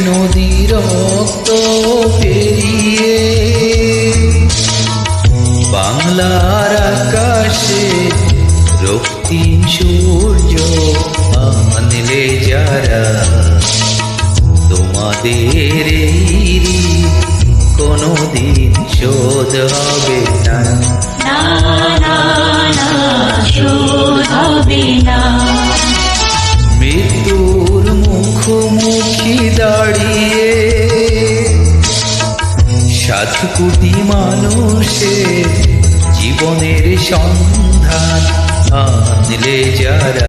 নদী রক্ত পেরিয়ে বাংলার আকাশে রক্তিম সূর্য আনলে যারা, তোমাদের এই কোনদিন শোধ হবে না, না না না, শোধ হবে না। মৃত্যুর মুখোমুখি দাঁড়িয়ে 7 কোটি মানুষের জীবনের সন্ধান আনলে যারা।